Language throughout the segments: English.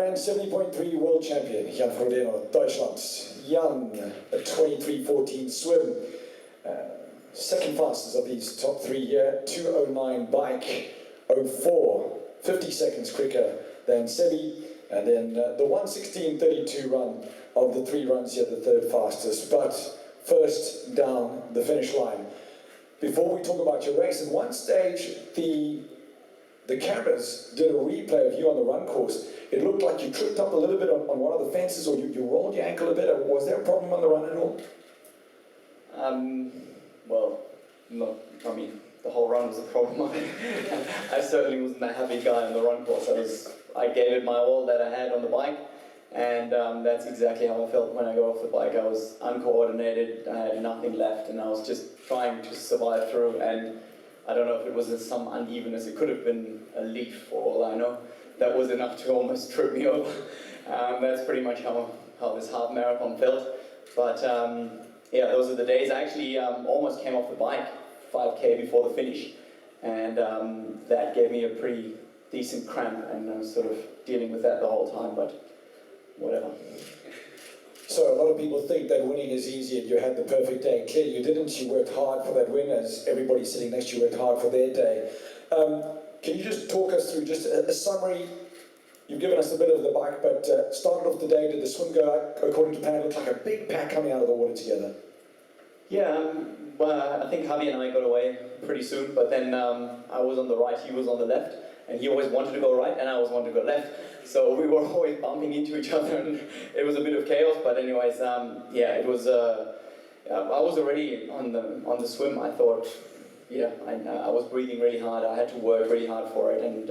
Ironman 70.3 world champion, Jan Frodeno, Deutschland. Jan, a 23:14 swim. Second fastest of these top three here, 2:09 bike, 04, 50 seconds quicker than Sebi. And then the 1:16:32 run of the three runs here, the third fastest. But first down the finish line. Before we talk about your race, at one stage the cameras did a replay of you on the run course. It looked like you tripped up a little bit on one of the fences, or you rolled your ankle a bit. Was there a problem on the run at all? Well, no, I mean, the whole run was a problem. I certainly wasn't a happy guy on the run course. I gave it my all that I had on the bike, and that's exactly how I felt when I got off the bike. I was uncoordinated, I had nothing left, and I was just trying to survive through. And I don't know if it was some unevenness. It could have been a leaf, for all I know. That was enough to almost trip me over. That's pretty much how this half marathon felt. But yeah, those are the days. I actually almost came off the bike 5K before the finish, and that gave me a pretty decent cramp, and I was sort of dealing with that the whole time, but whatever. So a lot of people think that winning is easy and you had the perfect day. Clearly you didn't. You worked hard for that win, as everybody sitting next to you worked hard for their day. Can you just talk us through just a summary? You've given us a bit of the bike, but started off the day, did the swim go according to plan? It looked like a big pack coming out of the water together. Yeah, well, I think Javi and I got away pretty soon, but then I was on the right, he was on the left, and he always wanted to go right, and I always wanted to go left. So we were always bumping into each other, and it was a bit of chaos. But anyways, yeah, it was. I was already on the swim. I thought, yeah, I was breathing really hard. I had to work really hard for it, and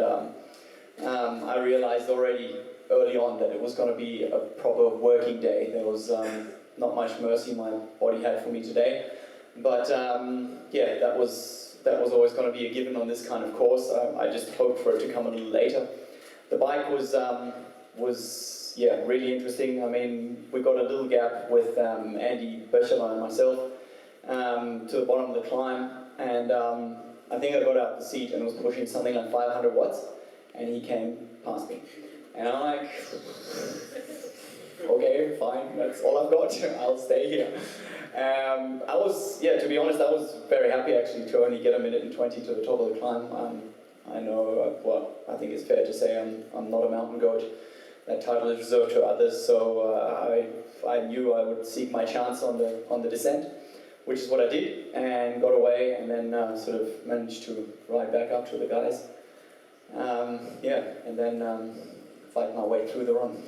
I realized already early on that it was going to be a proper working day. There was not much mercy my body had for me today, but yeah, that was always going to be a given on this kind of course. I just hoped for it to come a little later. The bike was yeah, really interesting. I mean, we got a little gap with Andy Böcheler and myself to the bottom of the climb, and I think I got out the seat and was pushing something like 500 watts, and he came past me. And I'm like, okay, fine, that's all I've got, I'll stay here. I was, yeah, to be honest, I was very happy actually to only get 1:20 to the top of the climb. I know, well, I think it's fair to say I'm not a mountain goat. That title is reserved to others, so I knew I would seek my chance on the descent, which is what I did, and got away, and then sort of managed to ride back up to the guys. Yeah, and then fight my way through the run.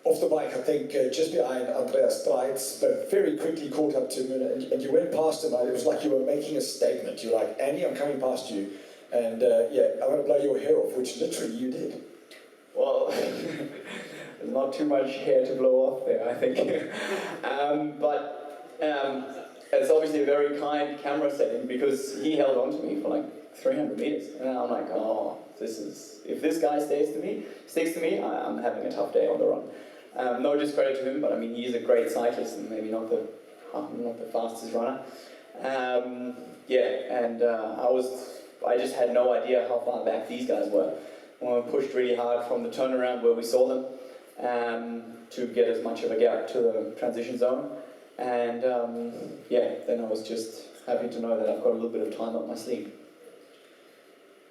Off the bike, I think, just behind Andreas Strides, but very quickly caught up to him, and you went past him. It was like you were making a statement. You're like, Andy, I'm coming past you, and yeah, I want to blow your hair off, which literally you did. Well, there's not too much hair to blow off there, I think. But it's obviously a very kind camera setting, because he held on to me for like 300 meters, and I'm like, oh, if this guy sticks to me, I'm having a tough day on the run. No discredit to him, but I mean, he's a great cyclist and maybe not the fastest runner. Yeah, and I just had no idea how far back these guys were. We pushed really hard from the turnaround where we saw them to get as much of a gap to the transition zone. And yeah, then I was just happy to know that I've got a little bit of time up my sleeve.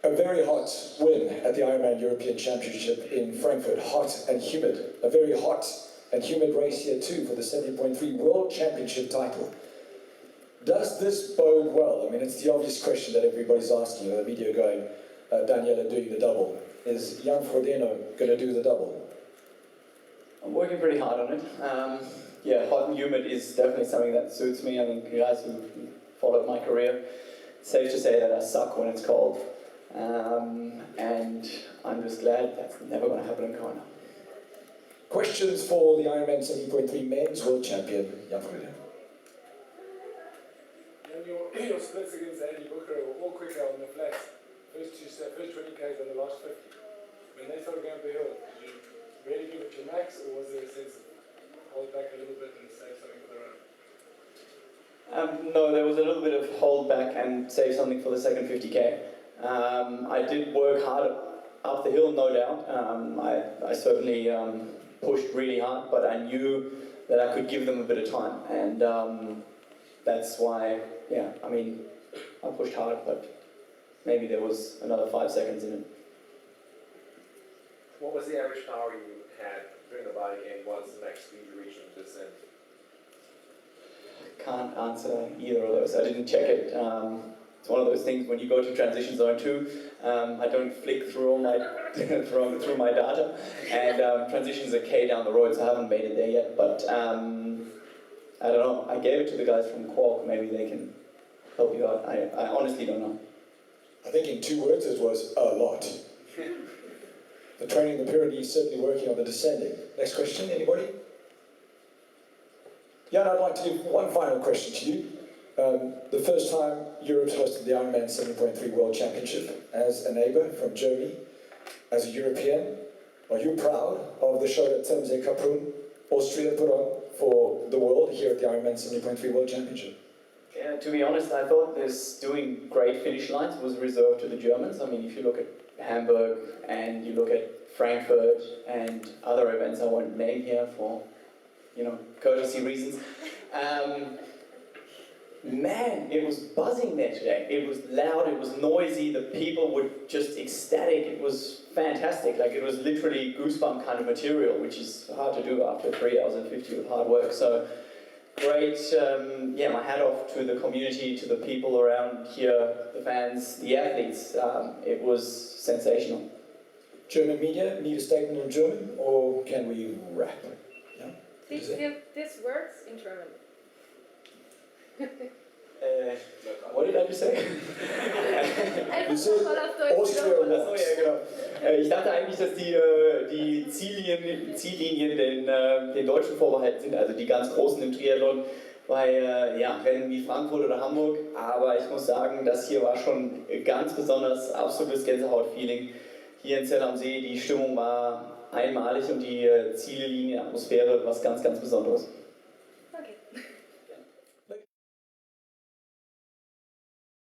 A very hot win at the Ironman European Championship in Frankfurt. Hot and humid. A very hot and humid race here too for the 70.3 World Championship title. Does this bode well? I mean, it's the obvious question that everybody's asking. The media going, Daniela doing the double. Is Jan Frodeno going to do the double? I'm working pretty hard on it. Yeah, hot and humid is definitely something that suits me. I think guys who followed my career, it's safe to say that I suck when it's cold. And I'm just glad that's never going to happen in Kona. Questions for the Ironman 70.3 men's world champion, Jan Frodeno. And your splits against Andy Booker were all quicker on the flats. First 20 k's and the last 50. When they started going up the hill, did you really give it your max, or was there a sense of hold back a little bit and save something for the run? No, there was a little bit of hold back and save something for the second 50k. I did work hard up the hill, no doubt. I certainly pushed really hard, but I knew that I could give them a bit of time, and that's why, yeah, I mean, I pushed hard, but maybe there was another 5 seconds in it. What was the average power you had during the bike, and what was the max speed you reached in descent? Can't answer either of those. I didn't check it. It's one of those things when you go to transition zone 2, I don't flick through all my through my data, and transition's a K down the road, so I haven't made it there yet. But I don't know. I gave it to the guys from Quark. Maybe they can help you out. I honestly don't know. I think in 2 words it was a lot. The training in the Pyrenees is certainly working on the descending. Next question, anybody? Jan, I'd like to give one final question to you. The first time Europe's hosted the Ironman 70.3 World Championship as a neighbour from Germany, as a European, are you proud of the show that See-Kaprun, Austria, put on for the world here at the Ironman 70.3 World Championship? Yeah, to be honest, I thought this doing great finish lines was reserved to the Germans. I mean, if you look at Hamburg and you look at Frankfurt and other events I won't name here for, you know, courtesy reasons. Man, it was buzzing there today. It was loud, it was noisy, the people were just ecstatic. It was fantastic. Like, it was literally goosebump kind of material, which is hard to do after 3 hours and 50 of hard work. So great, yeah, my hat off to the community, to the people around here, the fans, the athletes. It was sensational. German media need a statement in German, or can we wrap? Yeah? This works in German. What did I just say? Einfach voll auf Deutsch Austria wiederholen. Achso, ja, genau. Ich dachte eigentlich, dass die Ziellinien den Deutschen vorbehalten sind, also die ganz Großen im Triathlon, bei ja, Rennen wie Frankfurt oder Hamburg. Aber ich muss sagen, das hier war schon ganz besonders, absolutes Gänsehaut-Feeling. Hier in Zell am See, die Stimmung war einmalig und die Ziellinienatmosphäre was ganz, ganz Besonderes.